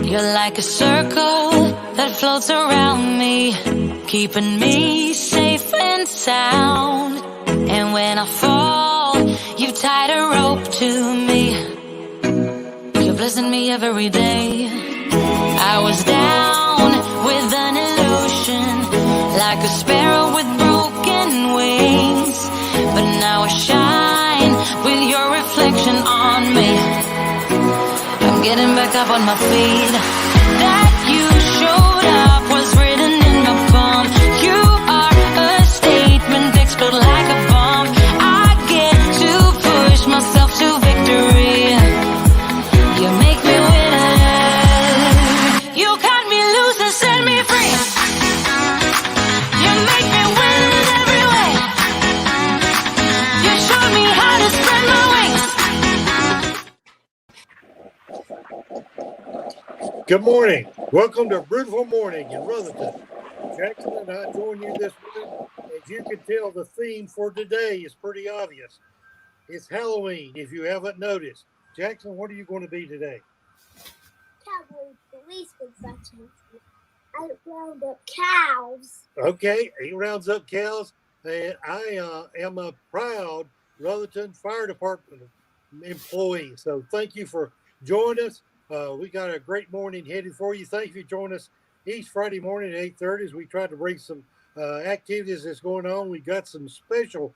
You're like a circle that floats around me, keeping me safe and sound. And when I fall, you tied a rope to me. You're blessing me every day. I was down with an illusion, like a sparrow with broken wings. But now I shine with your reflection on me. I'm getting back up on my feet. That you showed up was written in my palm. You are a statement, explode like a bomb. I get to push myself to victory. You make me winner. You cut me loose and set me free. You make me win in every way. You showed me how to spread my wings. Good morning. Welcome to Brewtiful Morning in Rutherford. Jackson and I join you this morning. As you can tell, the theme for today is pretty obvious. It's Halloween, if you haven't noticed. Jackson, what are you going to be today? Cowboy policeman such as I round up cows. Okay, he rounds up cows, and I am a proud Rutherford Fire Department employee. So thank you for joining us. We got a great morning headed for you. Thank you for joining us each Friday morning at 8:30 as we try to bring some activities that's going on. We got some special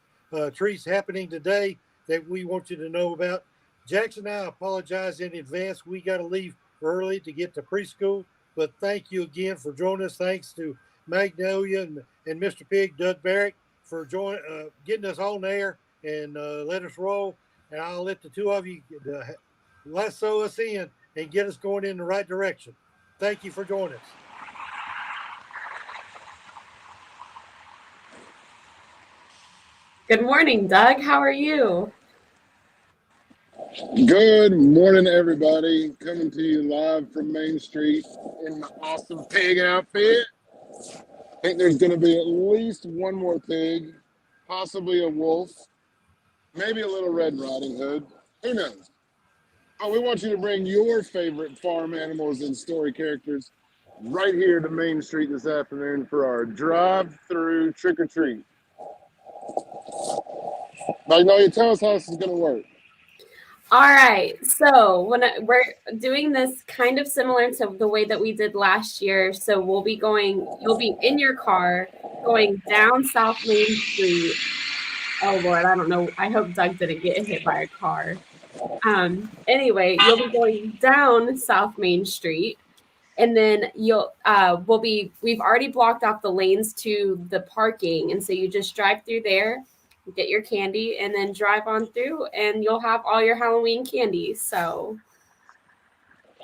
treats happening today that we want you to know about. Jackson and I apologize in advance. We got to leave early to get to preschool, but thank you again for joining us. Thanks to Magnolia and Mr. Pig, Doug Barrick, for getting us on air and let us roll. And I'll let the two of you lasso us in and get us going in the right direction. Thank you for joining us. Good morning, Doug. How are you? Good morning, everybody. Coming to you live from Main Street in my awesome pig outfit. I think there's going to be at least one more pig, possibly a wolf, maybe a little Red Riding Hood. Who knows? Oh, we want you to bring your favorite farm animals and story characters right here to Main Street this afternoon for our drive-through trick-or-treat. Magnolia, tell us how this is going to work. All right. So we're doing this kind of similar to the way that we did last year. So you'll be in your car going down South Main Street. Oh, Lord, I don't know. I hope Doug didn't get hit by a car. Anyway, you'll be going down South Main Street, and then we've already blocked off the lanes to the parking. And so you just drive through there, get your candy, and then drive on through, and you'll have all your Halloween candy. So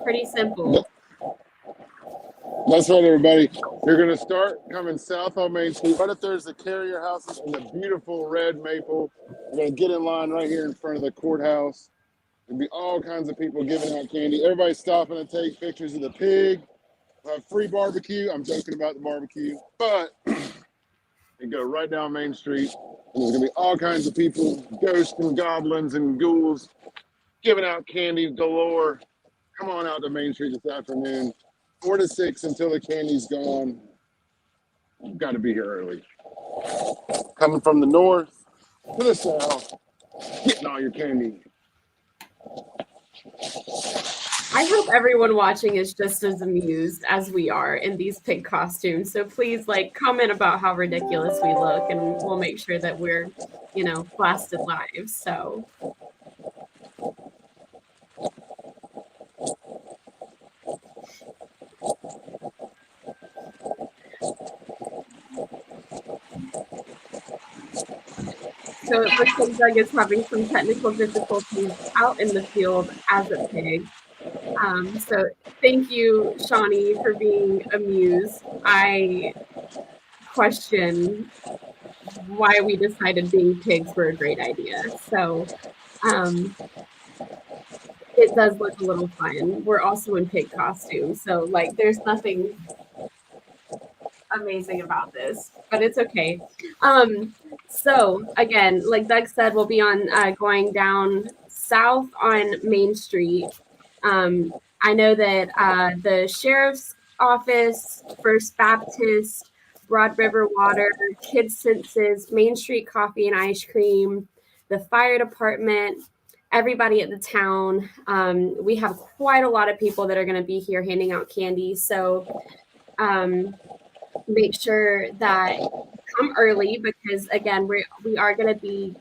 pretty simple. That's right, everybody. You're going to start coming south on Main Street. Right up there's the carrier houses and the beautiful red maple. You're going to get in line right here in front of the courthouse. There'll be all kinds of people giving out candy. Everybody's stopping to take pictures of the pig. Free barbecue. I'm joking about the barbecue. But you go right down Main Street, and there's going to be all kinds of people, ghosts and goblins and ghouls, giving out candy galore. Come on out to Main Street this afternoon. 4 to 6 until the candy's gone. You've got to be here early. Coming from the north to the south, getting all your candy. I hope everyone watching is just as amused as we are in these pig costumes. So please comment about how ridiculous we look, and we'll make sure that we're, blasted live. So. So it looks like Doug is having some technical difficulties out in the field as a pig. So thank you, Shawnee, for being amused. I question why we decided being pigs were a great idea. So it does look a little fun. We're also in pig costumes. So there's nothing amazing about this, but it's okay. So again, like Doug said, we'll be on going down south on Main Street. I know that the sheriff's office, First Baptist, Broad River Water, Kids Senses, Main Street Coffee and Ice Cream, the fire department, everybody at the town. We have quite a lot of people that are going to be here handing out candy. So make sure that you come early because, again, we are going to be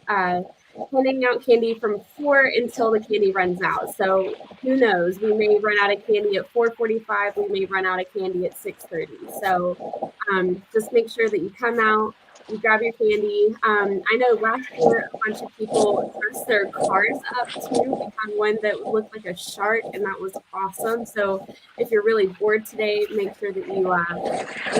handing out candy from 4 until the candy runs out. So who knows? We may run out of candy at 4:45. We may run out of candy at 6:30. So just make sure that you come out, you grab your candy. I know last year a bunch of people dressed their cars up too. We had one that looked like a shark, and that was awesome. So if you're really bored today, make sure that you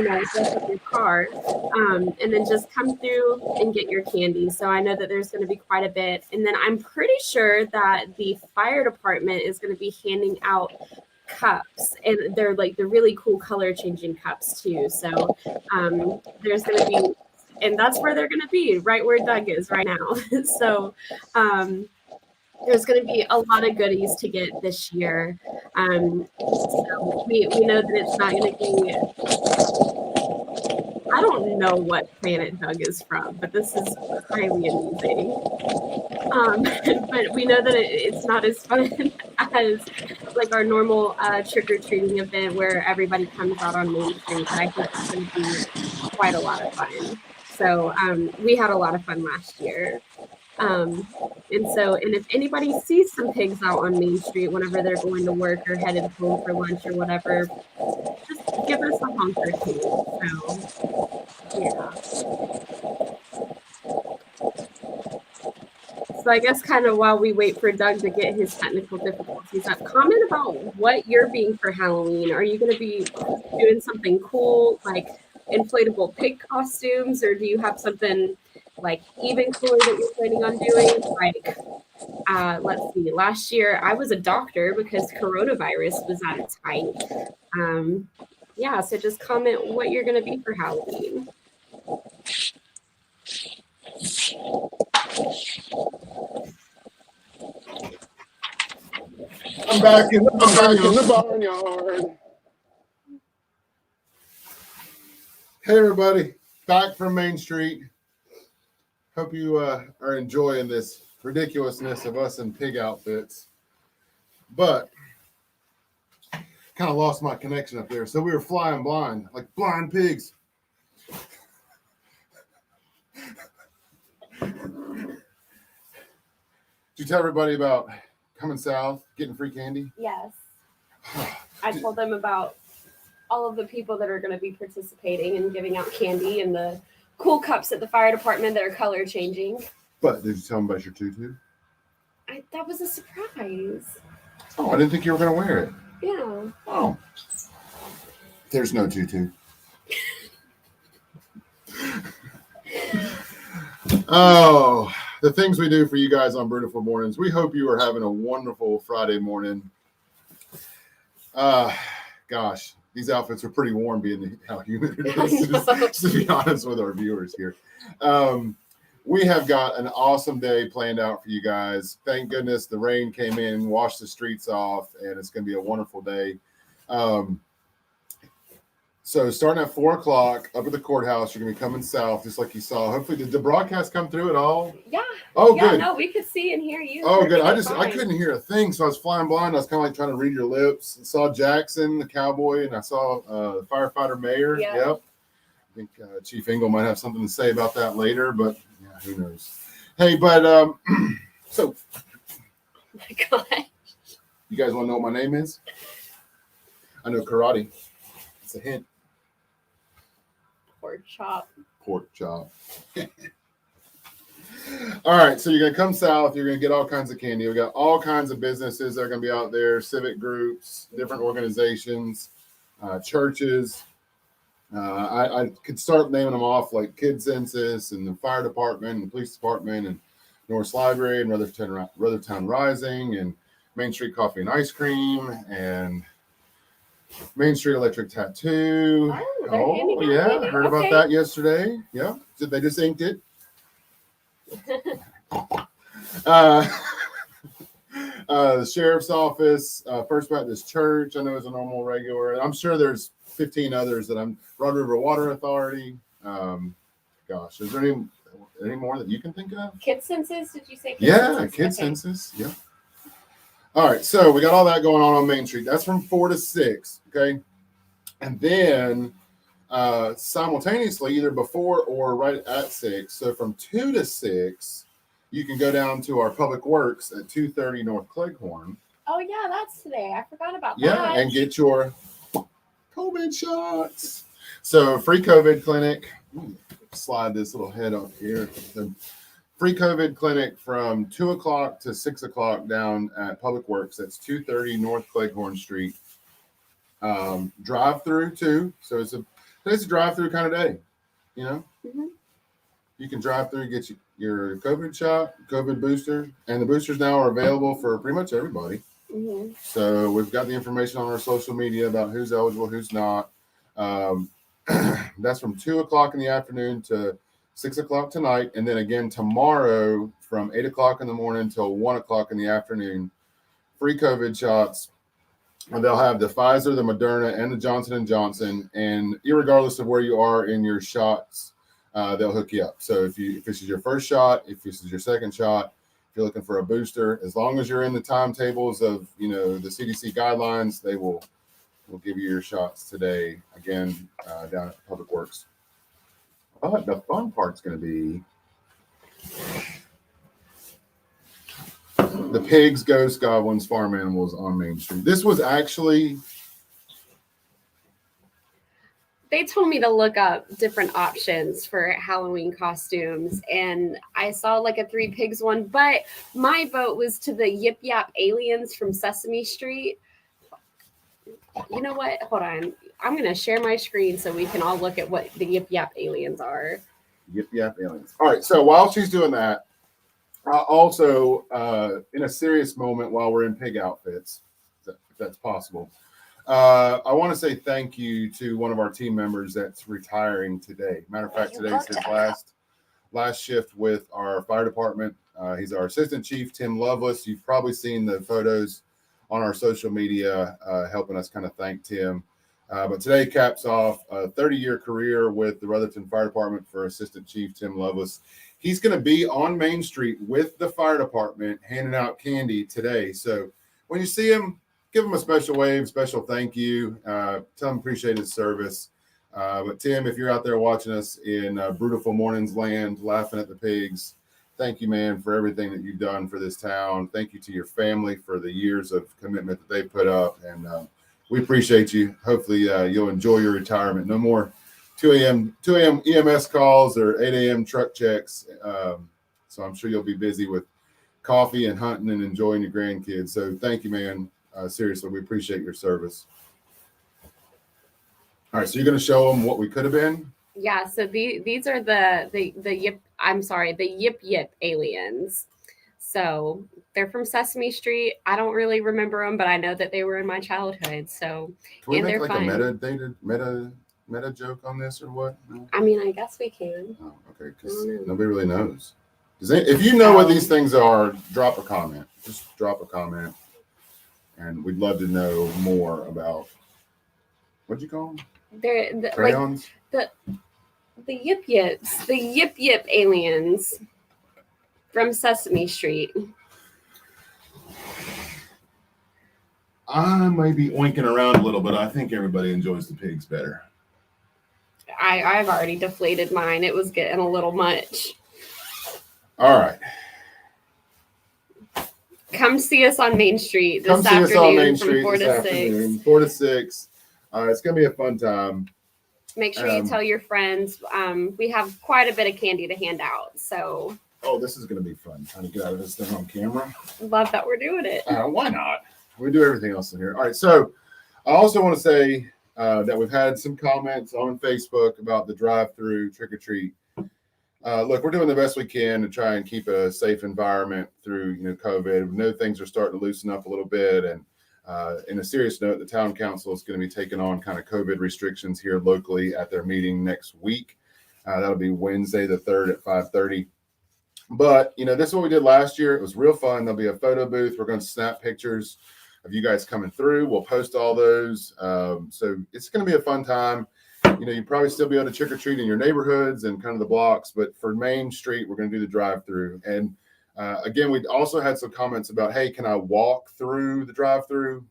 dress up your car, and then just come through and get your candy. So I know that there's going to be quite a bit, and then I'm pretty sure that the fire department is going to be handing out cups, and they're like the really cool color changing cups too. So there's going to be, and that's where they're going to be, right where Doug is right now. So there's going to be a lot of goodies to get this year. So we know that it's not going to be, I don't know what planet Doug is from, but this is highly amusing. But we know that it's not as fun as like our normal trick-or-treating event where everybody comes out on Main Street. But I think it's going to be quite a lot of fun. So we had a lot of fun last year. And if anybody sees some pigs out on Main Street whenever they're going to work or headed home for lunch or whatever, just give us a honk or two. So, yeah. So I guess kind of while we wait for Doug to get his technical difficulties up, comment about what you're being for Halloween. Are you going to be doing something cool like inflatable pig costumes, or do you have something like even cooler that you're planning on doing? Like, let's see, last year I was a doctor because coronavirus was at its height. Yeah, so just comment what you're going to be for Halloween. I'm back in the barnyard. Hey, everybody. Back from Main Street. Hope you are enjoying this ridiculousness of us in pig outfits. But kind of lost my connection up there. So we were flying blind, like blind pigs. Did you tell everybody about coming south, getting free candy? Yes. I told them about all of the people that are going to be participating and giving out candy and the cool cups at the fire department that are color changing. But did you tell them about your tutu? That was a surprise. Oh, I didn't think you were going to wear it. Yeah. Oh. There's no tutu. Oh, the things we do for you guys on Brewtiful Mornings. We hope you are having a wonderful Friday morning. Gosh, these outfits are pretty warm being how humid it is, just to be honest with our viewers here. We have got an awesome day planned out for you guys. Thank goodness the rain came in, washed the streets off, and it's going to be a wonderful day. So starting at 4 o'clock up at the courthouse, you're going to be coming south, just like you saw. Hopefully, did the broadcast come through at all? Yeah. Oh, yeah, good. No, we could see and hear you. Oh, good. I couldn't hear a thing, so I was flying blind. I was kind of like trying to read your lips. I saw Jackson, the cowboy, and I saw the firefighter mayor. Yeah. Yep. I think Chief Engel might have something to say about that later, but yeah, who knows? Hey, but so. Oh my God. You guys want to know what my name is? I know karate. It's a hint. Pork chop. Pork chop. All right, so you're going to come south. You're going to get all kinds of candy. We got all kinds of businesses that are going to be out there, civic groups, different organizations, churches. I could start naming them off, like Kids Census and the fire department and the police department and Norris Library and Ruthertown Rising and Main Street Coffee and Ice Cream and Main Street Electric Tattoo. Oh yeah, heard about that yesterday. Yeah, they just inked it. The sheriff's office, First Baptist Church, I know is a normal regular. And I'm sure there's 15 others that I'm, Rod River Water Authority. Gosh, is there any more that you can think of? Kid census? Did you say kid Yeah, census? kid census. Yeah. All right, so we got all that going on Main Street. That's from 4 to 6, okay? And then simultaneously, either before or right at 6, so from 2 to 6, you can go down to our Public Works at 230 North Cleghorn. Oh, yeah, that's today. I forgot about that. Yeah, and get your COVID shots. So free COVID clinic. Slide this little head up here. The free COVID clinic from 2 o'clock to 6 o'clock down at Public Works. That's 230 North Cleghorn Street. Drive through too. So it's a drive through kind of day. You know, you can drive through, get your COVID shot, COVID booster, and the boosters now are available for pretty much everybody. So we've got the information on our social media about who's eligible, who's not. That's from 2 o'clock in the afternoon to 6 o'clock tonight. And then again tomorrow from 8 o'clock in the morning until 1 o'clock in the afternoon. Free COVID shots. And they'll have the Pfizer, the Moderna, and the Johnson & Johnson. And irregardless of where you are in your shots, they'll hook you up. So if this is your first shot, if this is your second shot, if you're looking for a booster, as long as you're in the timetables of, the CDC guidelines, they will give you your shots today, again, down at Public Works. But the fun part's going to be the pigs, ghosts, goblins, farm animals on Main Street. This was actually... They told me to look up different options for Halloween costumes, and I saw like a 3 pigs one, but my vote was to the Yip Yap aliens from Sesame Street. You know what? Hold on. I'm going to share my screen so we can all look at what the Yip Yap aliens are. Yip Yap aliens. All right. So while she's doing that, also in a serious moment while we're in pig outfits, if that's possible, I want to say thank you to one of our team members that's retiring today. Matter of fact, today's his last shift with our fire department. He's our assistant chief, Tim Lovelace. You've probably seen the photos on our social media helping us kind of thank Tim. But today caps off a 30-year career with the Rutherford Fire Department for Assistant Chief Tim Lovelace. He's going to be on Main Street with the fire department handing out candy today. So when you see him, give him a special wave, special thank you. Tell him appreciate his service. But Tim, if you're out there watching us in Brewtiful Mornings land, laughing at the pigs, thank you, man, for everything that you've done for this town. Thank you to your family for the years of commitment that they put up. And we appreciate you. Hopefully you'll enjoy your retirement. No more 2 a.m. EMS calls or 8 a.m. truck checks. So I'm sure you'll be busy with coffee and hunting and enjoying your grandkids. So thank you, man. Seriously, we appreciate your service. All right, so you're going to show them what we could have been? Yeah, so these are the Yip Yip aliens. So they're from Sesame Street. I don't really remember them, but I know that they were in my childhood. So can we make like fun. a meta joke on this or what? No? I mean, I guess we can. Oh, okay, because nobody really knows. If you know what these things are, drop a comment. Just drop a comment. And we'd love to know more about, what'd you call them? They're Crayons? Like the Yip Yips, the Yip Yip aliens from Sesame Street. I may be oinking around a little, but I think everybody enjoys the pigs better. I've already deflated mine. It was getting a little much. All right. Come see us on Main Street this afternoon from 4 to 6. 4 to 6. It's going to be a fun time. Make sure you tell your friends. We have quite a bit of candy to hand out. So. Oh, this is going to be fun. Trying to get out of this thing on camera. Love that we're doing it. Why not? We do everything else in here. All right. So I also want to say that we've had some comments on Facebook about the drive-through trick-or-treat. Look, we're doing the best we can to try and keep a safe environment through, COVID. We know things are starting to loosen up a little bit. And in a serious note, the town council is going to be taking on kind of COVID restrictions here locally at their meeting next week. That'll be Wednesday the 3rd at 5:30. But, this is what we did last year. It was real fun. There'll be a photo booth. We're going to snap pictures of you guys coming through. We'll post all those. So it's going to be a fun time. You probably still be able to trick or treat in your neighborhoods and kind of the blocks. But for Main Street, we're going to do the drive-through. And again, we also had some comments about, hey, can I walk through the drive-through?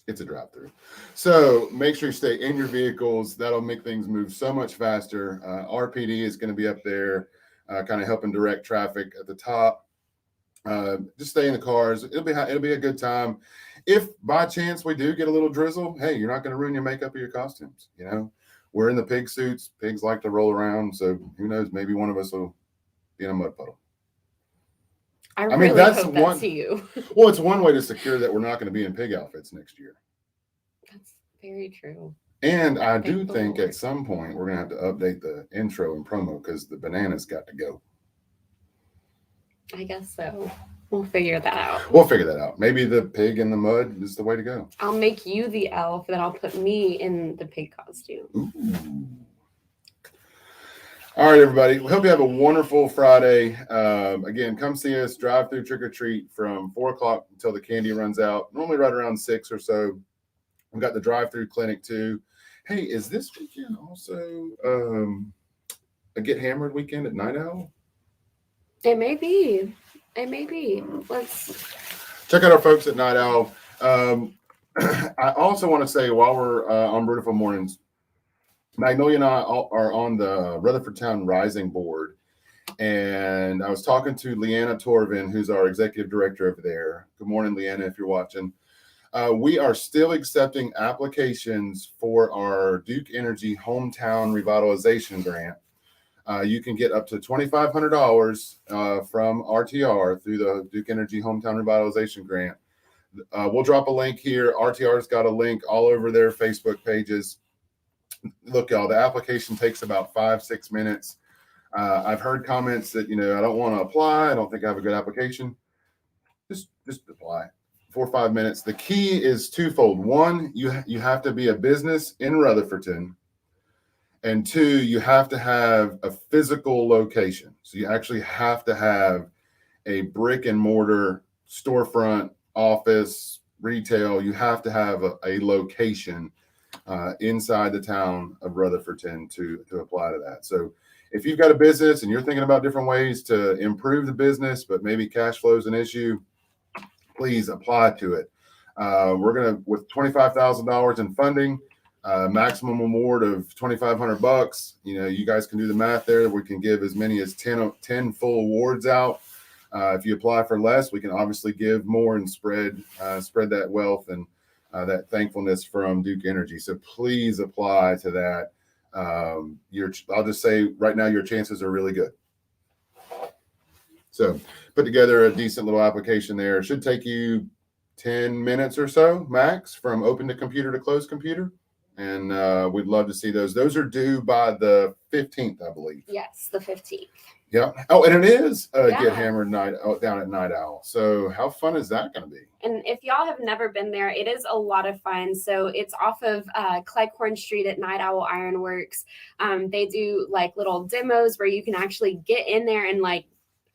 It's a drive-through. So make sure you stay in your vehicles. That'll make things move so much faster. RPD is going to be up there, kind of helping direct traffic at the top. Just stay in the cars. It'll be a good time. If by chance we do get a little drizzle, hey, you're not going to ruin your makeup or your costumes. We're in the pig suits. Pigs like to roll around. So who knows? Maybe one of us will be in a mud puddle. I mean, that's hope that's you. Well, it's one way to secure that we're not going to be in pig outfits next year. That's very true. And I do think at some point we're going to have to update the intro and promo because the bananas got to go. I guess so. We'll figure that out. Maybe the pig in the mud is the way to go. I'll make you the elf, then I'll put me in the pig costume. Ooh. All right, everybody. We hope you have a wonderful Friday. Again, come see us, drive through trick or treat from 4 o'clock until the candy runs out. Normally right around 6 or so. We've got the drive-through clinic too. Hey, is this weekend also a Get Hammered weekend at Night Owl? It may be. Let's check out our folks at Night Owl. I also want to say while we're on Brewtiful Mornings, Magnolia and I are on the Rutherford Town Rising Board, and I was talking to Leanna Torvin, who's our executive director over there. Good morning, Leanna, if you're watching. We are still accepting applications for our Duke Energy Hometown Revitalization Grant. You can get up to $2,500 from RTR through the Duke Energy Hometown Revitalization Grant. We'll drop a link here. RTR's got a link all over their Facebook pages. Look, y'all, the application takes about 5-6 minutes. I've heard comments that, I don't want to apply. I don't think I have a good application. Just apply. 4 or 5 minutes. The key is twofold. One, you have to be a business in Rutherfordton. And 2, you have to have a physical location. So you actually have to have a brick and mortar storefront, office, retail. You have to have a location inside the town of Rutherfordton to apply to that. So if you've got a business and you're thinking about different ways to improve the business, but maybe cash flow is an issue, please apply to it. We're going to, with $25,000 in funding, maximum award of $2,500. You guys can do the math there. We can give as many as 10 full awards out. If you apply for less, we can obviously give more and spread that wealth and that thankfulness from Duke Energy. So please apply to that. I'll just say right now, your chances are really good. So put together a decent little application there. It should take you 10 minutes or so max from open to computer to closed computer. And we'd love to see those. Those are due by the 15th, I believe. Yes, the 15th. Yeah. Oh, and it is Get Hammered night down at Night Owl. So how fun is that going to be? And if y'all have never been there, it is a lot of fun. So it's off of Cleghorn Street at Night Owl Ironworks. They do like little demos where you can actually get in there and like,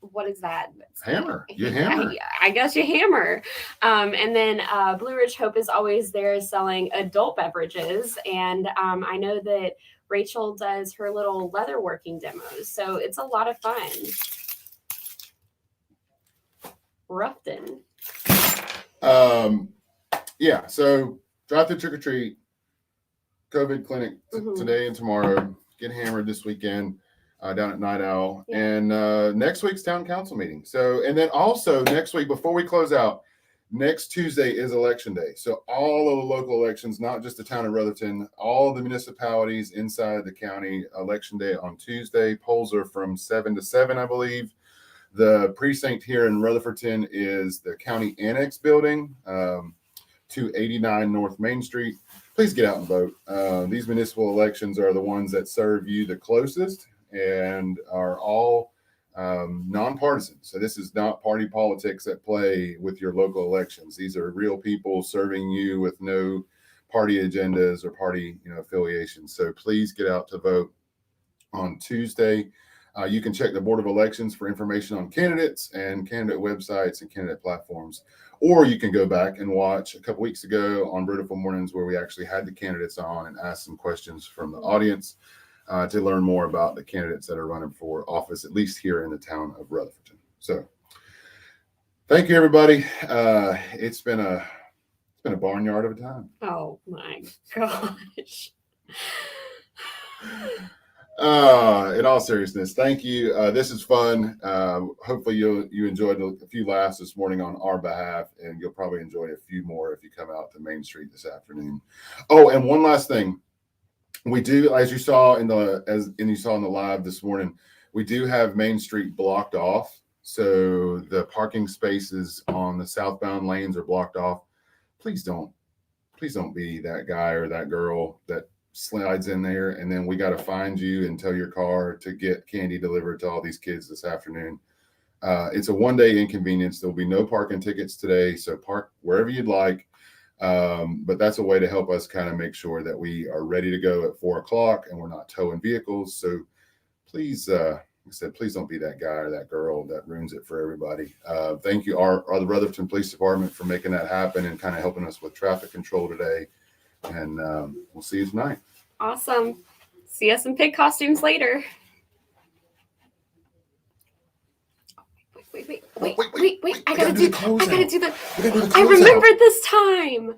what is that? Hammer. You hammer. I guess you hammer. And then Blue Ridge Hope is always there selling adult beverages. And I know that Rachel does her little leatherworking demos. So it's a lot of fun. Ruffton. Yeah. So drive through trick or treat, COVID clinic today and tomorrow. Get hammered this weekend. Down at Night Owl, and next week's town council meeting. So, and then also next week, before we close out, next Tuesday is election day. So all of the local elections, not just the town of Rutherfordton, all the municipalities inside the county, election day on Tuesday. Polls are from 7 to 7, I believe. The precinct here in Rutherfordton is the county annex building, 289 North Main Street. Please get out and vote. These municipal elections are the ones that serve you the closest and are all nonpartisan. So this is not party politics at play with your local elections. These are real people serving you with no party agendas or party affiliations. So please get out to vote. on Tuesday. You can check the Board of Elections for information on candidates and candidate websites and candidate platforms. Or you can go back and watch a couple weeks ago on Brewtiful Mornings where we actually had the candidates on and asked some questions from the audience to learn more about the candidates that are running for office, at least here in the town of Rutherford. So thank you, everybody. It's been a barnyard of a time. Oh my gosh. In all seriousness, thank you. This is fun. Hopefully you enjoyed a few laughs this morning on our behalf, and you'll probably enjoy a few more if you come out to Main Street this afternoon. Oh, and one last thing. We do, as you saw in the live this morning, we do have Main Street blocked off. So the parking spaces on the southbound lanes are blocked off. Please don't be that guy or that girl that slides in there, and then we got to find you and tow your car to get candy delivered to all these kids this afternoon. It's a one-day inconvenience. There'll be no parking tickets today, so park wherever you'd like. But that's a way to help us kind of make sure that we are ready to go at 4 o'clock and we're not towing vehicles. So please, like I said, please don't be that guy or that girl that ruins it for everybody. Thank you, the Rutherford Police Department, for making that happen and kind of helping us with traffic control today. And we'll see you tonight. Awesome. See us in pig costumes later. Wait. I gotta do the. I remembered this time.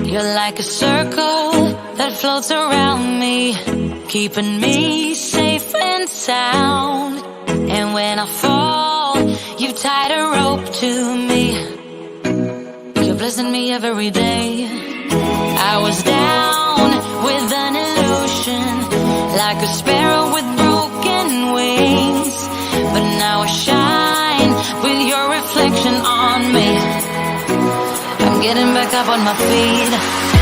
You're like a circle that floats around me, keeping me safe and sound. And when I fall, you tied a rope to me. You're blessing me every day. I was down with an illusion, like a sparrow with broken wings. But now I shine with your reflection on me. I'm getting back up on my feet.